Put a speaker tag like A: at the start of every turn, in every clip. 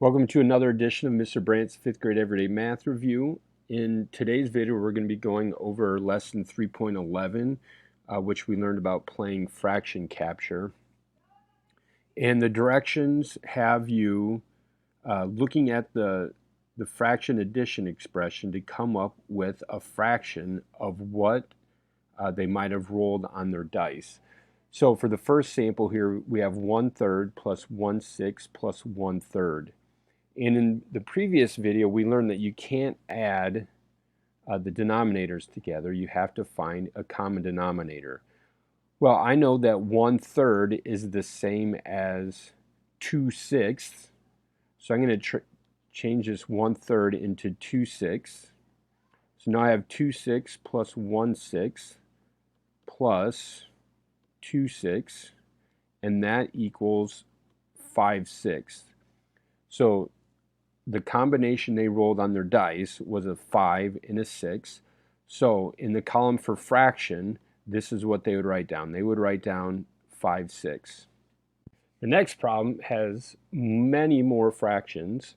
A: Welcome to another edition of Mr. Brandt's 5th grade everyday math review. In today's video, we're going to be going over lesson 3.11, which we learned about playing fraction capture. And the directions have you looking at the fraction addition expression to come up with a fraction of what they might have rolled on their dice. So for the first sample here, we have 1/3 plus 1/6 plus 1/3. And in the previous video, we learned that you can't add the denominators together. You have to find a common denominator. Well, I know that 1/3 is the same as 2/6. So I'm going to change this 1/3 into 2/6. So now I have 2/6 plus 1/6 plus 2/6, and that equals 5/6. So the combination they rolled on their dice was a 5 and a 6. So in the column for fraction, this is what they would write down. They would write down 5/6. The next problem has many more fractions.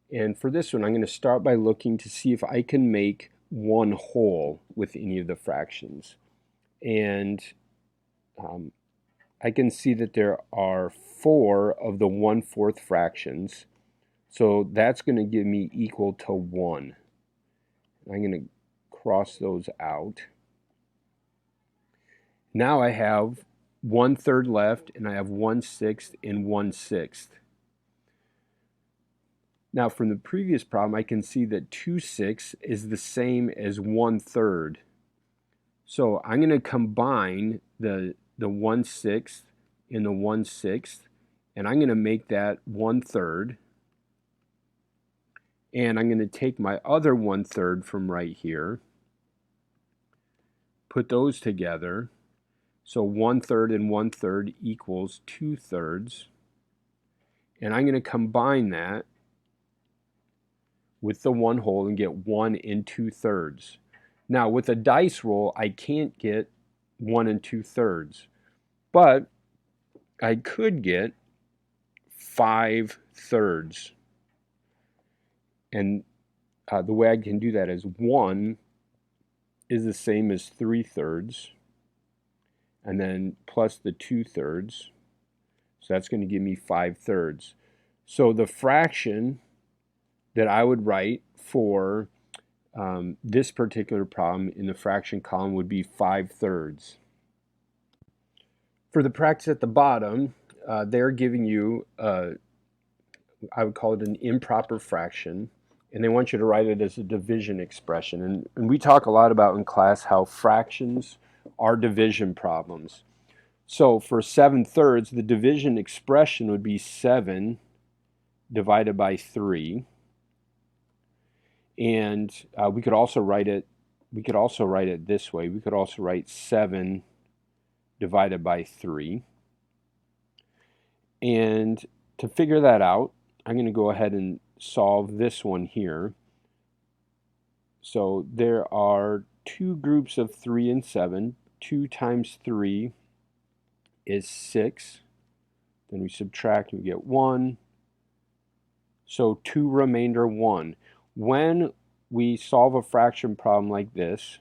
A: And for this one, I'm going to start by looking to see if I can make one whole with any of the fractions. And I can see that there are 4 of the 1/4 fractions. So that's going to give me equal to 1. I'm going to cross those out. Now I have 1/3 left, and I have 1/6 and 1/6. Now from the previous problem, I can see that 2/6 is the same as 1/3. So I'm going to combine the 1/6 and the 1/6, and I'm going to make that 1/3. And I'm going to take my other 1/3 from right here, put those together. So 1/3 and 1/3 equals 2/3. And I'm going to combine that with the 1 whole and get 1 and 2/3. Now with a dice roll, I can't get 1 and 2/3, but I could get 5/3. And the way I can do that is 1 is the same as 3/3, and then plus the 2/3. So that's going to give me 5/3. So the fraction that I would write for this particular problem in the fraction column would be 5/3. For the practice at the bottom, they're giving you, I would call it an improper fraction. And they want you to write it as a division expression. And we talk a lot about in class how fractions are division problems. So for 7/3, the division expression would be 7 divided by 3. And we could also write it this way. We could also write 7 divided by 3. And to figure that out, I'm going to go ahead and solve this one here. So there are 2 groups of 3 and 7. 2 times 3 is 6. Then we subtract and we get 1. So 2 remainder 1. When we solve a fraction problem like this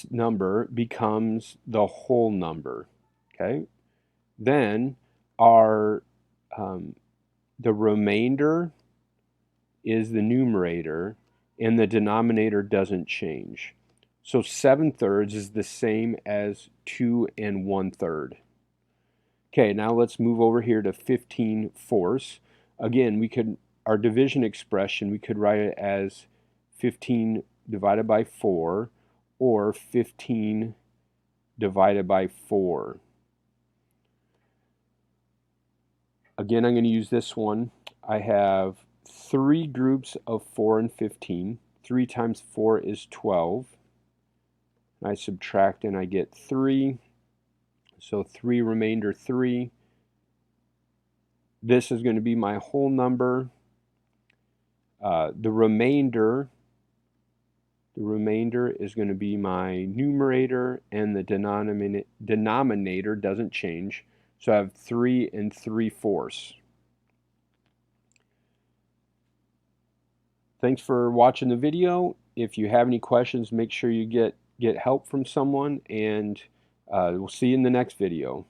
A: number becomes the whole number. Okay? Then our the remainder is the numerator, and the denominator doesn't change. So 7/3 is the same as 2 and 1/3. Okay, now let's move over here to 15/4. Again, our division expression, we could write it as 15 divided by 4 or 15 divided by 4. Again, I'm going to use this one. I have 3 groups of 4 and 15. 3 times 4 is 12. I subtract and I get 3. So 3 remainder 3. This is going to be my whole number. The remainder is going to be my numerator, and the denominator doesn't change. So I have 3 3/4. Thanks for watching the video. If you have any questions, make sure you get help from someone, and we'll see you in the next video.